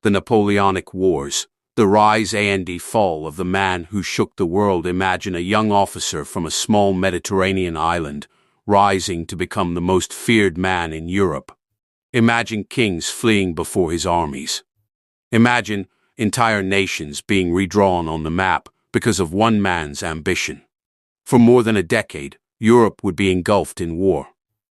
The Napoleonic Wars, the rise and fall of the man who shook the world. Imagine a young officer from a small Mediterranean island rising to become the most feared man in Europe. Imagine kings fleeing before his armies. Imagine entire nations being redrawn on the map because of one man's ambition. For more than a decade, Europe would be engulfed in war.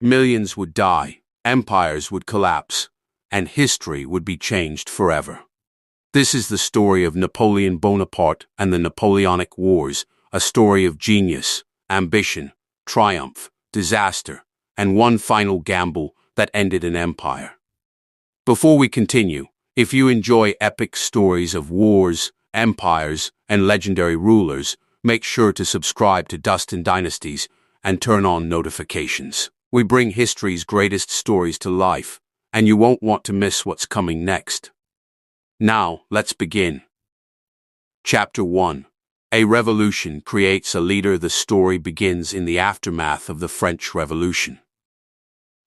Millions would die, empires would collapse, and history would be changed forever. This is the story of Napoleon Bonaparte and the Napoleonic Wars, a story of genius, ambition, triumph, disaster, and one final gamble that ended an empire. Before we continue, if you enjoy epic stories of wars, empires, and legendary rulers, make sure to subscribe to Dust and Dynasties and turn on notifications. We bring history's greatest stories to life, and you won't want to miss what's coming next. Now, let's begin. Chapter 1. A revolution creates a leader. The story begins in the aftermath of the French Revolution.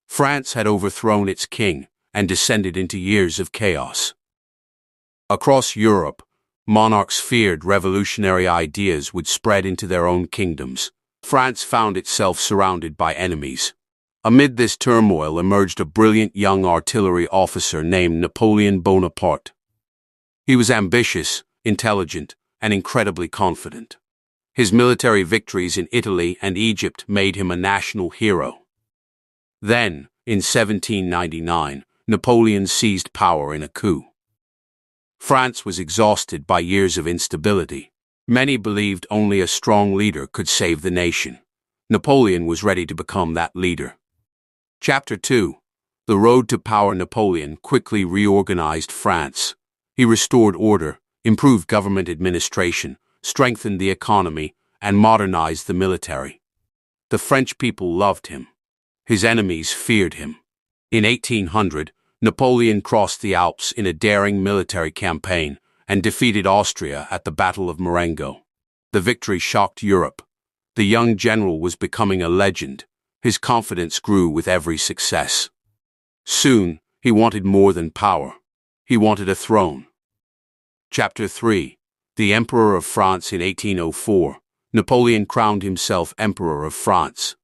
France had overthrown its king and descended into years of chaos. Across Europe, monarchs feared revolutionary ideas would spread into their own kingdoms. France found itself surrounded by enemies. Amid this turmoil emerged a brilliant young artillery officer named Napoleon Bonaparte. He was ambitious, intelligent, and incredibly confident. His military victories in Italy and Egypt made him a national hero. Then, in 1799, Napoleon seized power in a coup. France was exhausted by years of instability. Many believed only a strong leader could save the nation. Napoleon was ready to become that leader. Chapter 2. The road to power. Napoleon quickly reorganized France. He restored order, improved government administration, strengthened the economy, and modernized the military. The French people loved him. His enemies feared him. In 1800, Napoleon crossed the Alps in a daring military campaign and defeated Austria at the Battle of Marengo. The victory shocked Europe. The young general was becoming a legend. His confidence grew with every success. Soon, he wanted more than power. He wanted a throne. Chapter 3. The Emperor of France. In 1804, Napoleon crowned himself Emperor of France.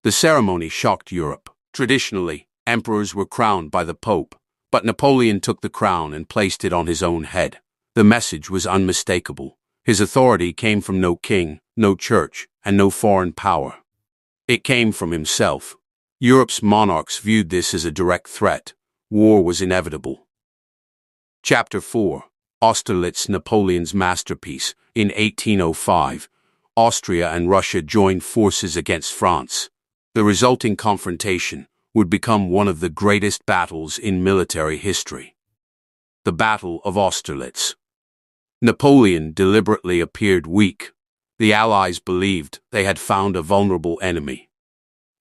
The ceremony shocked Europe. Traditionally, emperors were crowned by the Pope, but Napoleon took the crown and placed it on his own head. The message was unmistakable. His authority came from no king, no church, and no foreign power. It came from himself. Europe's monarchs viewed this as a direct threat. War was inevitable. Chapter 4. Austerlitz. Napoleon's masterpiece. In 1805, Austria and Russia joined forces against France. The resulting confrontation would become one of the greatest battles in military history. The Battle of Austerlitz. Napoleon deliberately appeared weak. The Allies believed they had found a vulnerable enemy.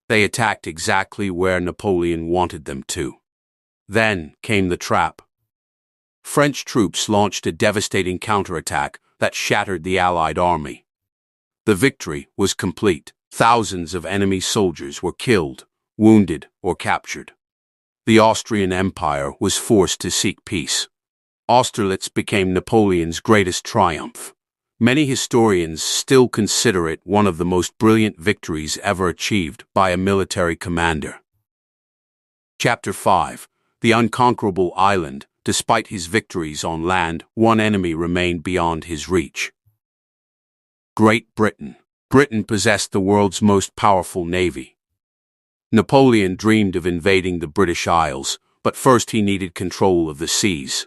They attacked exactly where Napoleon wanted them to. Then came the trap. French troops launched a devastating counterattack that shattered the Allied army. The victory was complete. Thousands of enemy soldiers were killed, wounded, or captured. The Austrian Empire was forced to seek peace. Austerlitz became Napoleon's greatest triumph. Many historians still consider it one of the most brilliant victories ever achieved by a military commander. Chapter 5. The Unconquerable Island. Despite his victories on land, one enemy remained beyond his reach. Great Britain. Britain possessed the world's most powerful navy. Napoleon dreamed of invading the British Isles, but first he needed control of the seas.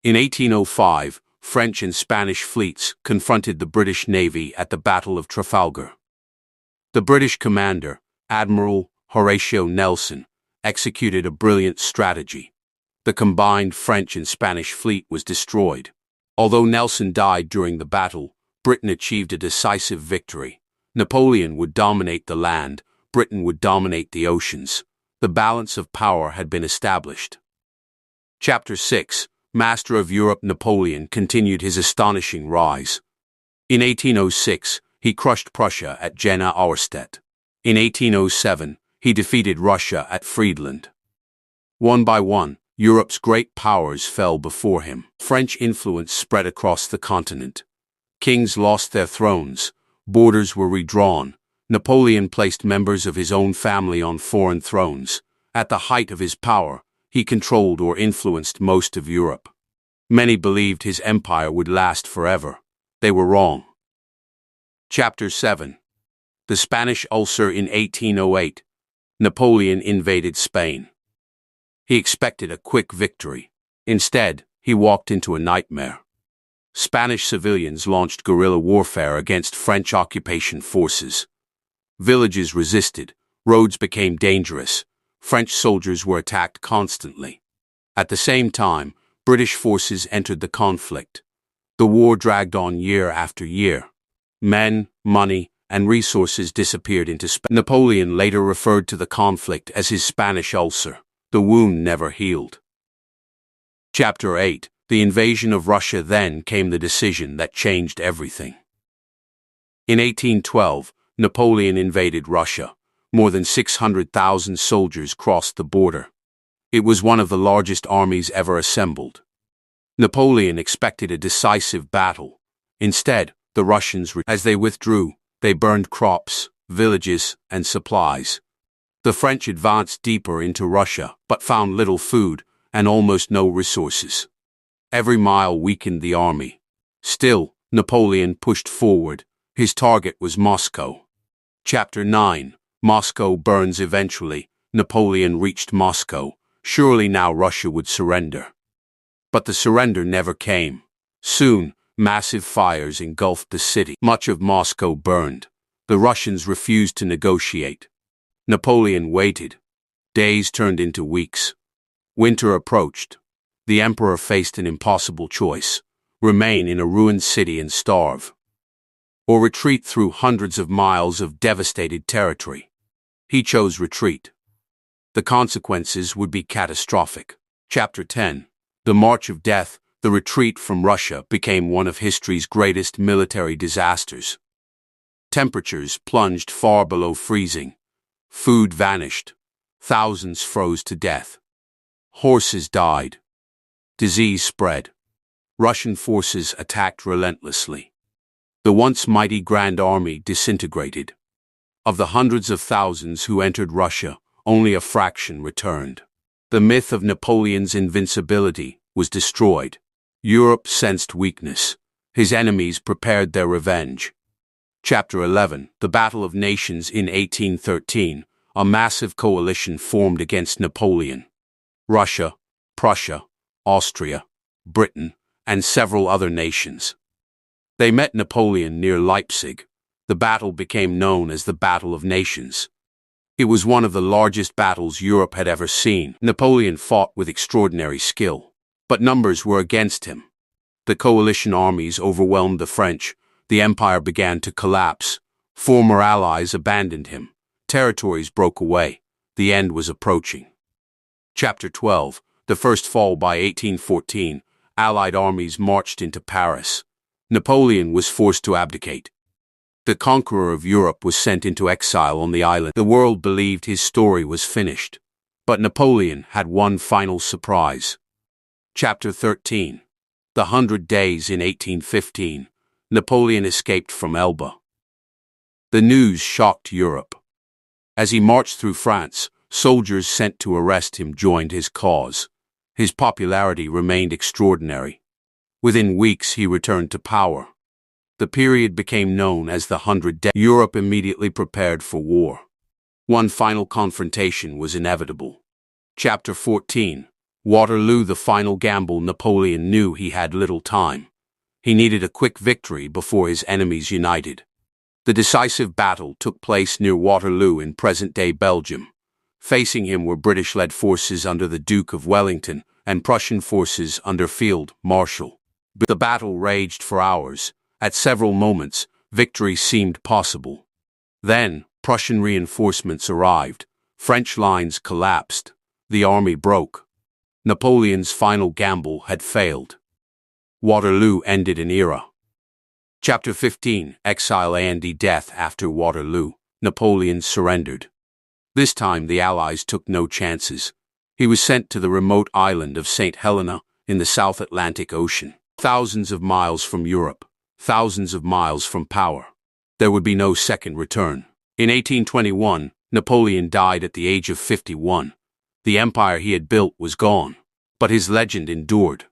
In 1805, French and Spanish fleets confronted the British Navy at the Battle of Trafalgar. The British commander, Admiral Horatio Nelson, executed a brilliant strategy. The combined French and Spanish fleet was destroyed. Although Nelson died during the battle, Britain achieved a decisive victory. Napoleon would dominate the land, Britain would dominate the oceans. The balance of power had been established. Chapter 6. Master of Europe. Napoleon continued his astonishing rise. In 1806, he crushed Prussia at Jena-Auerstedt. In 1807, he defeated Russia at Friedland. One by one, Europe's great powers fell before him. French influence spread across the continent. Kings lost their thrones, borders were redrawn. Napoleon placed members of his own family on foreign thrones. At the height of his power, he controlled or influenced most of Europe. Many believed his empire would last forever. They were wrong. Chapter 7. The Spanish Ulcer. In 1808, Napoleon invaded Spain. He expected a quick victory. Instead, he walked into a nightmare. Spanish civilians launched guerrilla warfare against French occupation forces. Villages resisted, roads became dangerous, French soldiers were attacked constantly. At the same time, British forces entered the conflict. The war dragged on year after year. Men, money, and resources disappeared into Spain. Napoleon later referred to the conflict as his Spanish ulcer. The wound never healed. Chapter 8. The invasion of Russia. Then came the decision that changed everything. In 1812, Napoleon invaded Russia. More than 600,000 soldiers crossed the border. It was one of the largest armies ever assembled. Napoleon expected a decisive battle. Instead, the Russians, as they withdrew, they burned crops, villages, and supplies. The French advanced deeper into Russia, but found little food and almost no resources. Every mile weakened the army. Still, Napoleon pushed forward. His target was Moscow. Chapter 9. Moscow burns. Eventually, Napoleon reached Moscow. Surely now Russia would surrender. But the surrender never came. Soon, massive fires engulfed the city. Much of Moscow burned. The Russians refused to negotiate. Napoleon waited. Days turned into weeks. Winter approached. The emperor faced an impossible choice: remain in a ruined city and starve, or retreat through hundreds of miles of devastated territory. He chose retreat. The consequences would be catastrophic. Chapter 10. The March of Death. The retreat from Russia became one of history's greatest military disasters. Temperatures plunged far below freezing. Food vanished. Thousands froze to death. Horses died. Disease spread. Russian forces attacked relentlessly. The once mighty Grand Army disintegrated. Of the hundreds of thousands who entered Russia, only a fraction returned. The myth of Napoleon's invincibility was destroyed. Europe sensed weakness. His enemies prepared their revenge. Chapter 11. The Battle of Nations. In 1813, a massive coalition formed against Napoleon. Russia, Prussia, Austria, Britain, and several other nations. They met Napoleon near Leipzig. The battle became known as the Battle of Nations. It was one of the largest battles Europe had ever seen. Napoleon fought with extraordinary skill, but numbers were against him. The coalition armies overwhelmed the French. The empire began to collapse. Former allies abandoned him. Territories broke away. The end was approaching. Chapter 12. The First Fall. By 1814, Allied armies marched into Paris. Napoleon was forced to abdicate. The conqueror of Europe was sent into exile on the island. The world believed his story was finished. But Napoleon had one final surprise. Chapter 13. The 100 Days. In 1815, Napoleon escaped from Elba. The news shocked Europe. As he marched through France, soldiers sent to arrest him joined his cause. His popularity remained extraordinary. Within weeks, he returned to power. The period became known as the 100 Days. Europe immediately prepared for war. One final confrontation was inevitable. Chapter 14. Waterloo. The final gamble. Napoleon knew he had little time. He needed a quick victory before his enemies united. The decisive battle took place near Waterloo in present-day Belgium. Facing him were British-led forces under the Duke of Wellington and Prussian forces under Field Marshal. The battle raged for hours. At several moments, victory seemed possible. Then, Prussian reinforcements arrived. French lines collapsed. The army broke. Napoleon's final gamble had failed. Waterloo ended an era. Chapter 15. Exile and Death. After Waterloo, Napoleon surrendered. This time the Allies took no chances. He was sent to the remote island of St. Helena in the South Atlantic Ocean, thousands of miles from Europe, thousands of miles from power. There would be no second return. In 1821, Napoleon died at the age of 51. The empire he had built was gone, but his legend endured.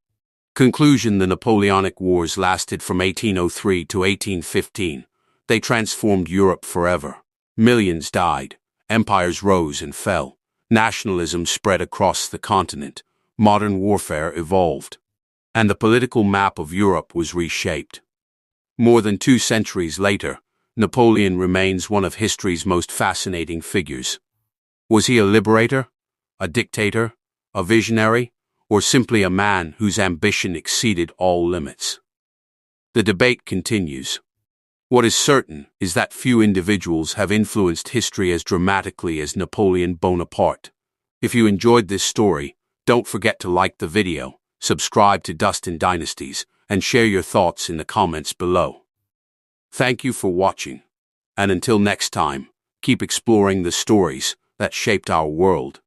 Conclusion: the Napoleonic Wars lasted from 1803 to 1815. They transformed Europe forever. Millions died, empires rose and fell, nationalism spread across the continent, modern warfare evolved, and the political map of Europe was reshaped. More than 2 centuries later, Napoleon remains one of history's most fascinating figures. Was he a liberator, a dictator, a visionary, or simply a man whose ambition exceeded all limits? The debate continues. What is certain is that few individuals have influenced history as dramatically as Napoleon Bonaparte. If you enjoyed this story, don't forget to like the video, subscribe to Dust and Dynasties, and share your thoughts in the comments below. Thank you for watching, and until next time, keep exploring the stories that shaped our world.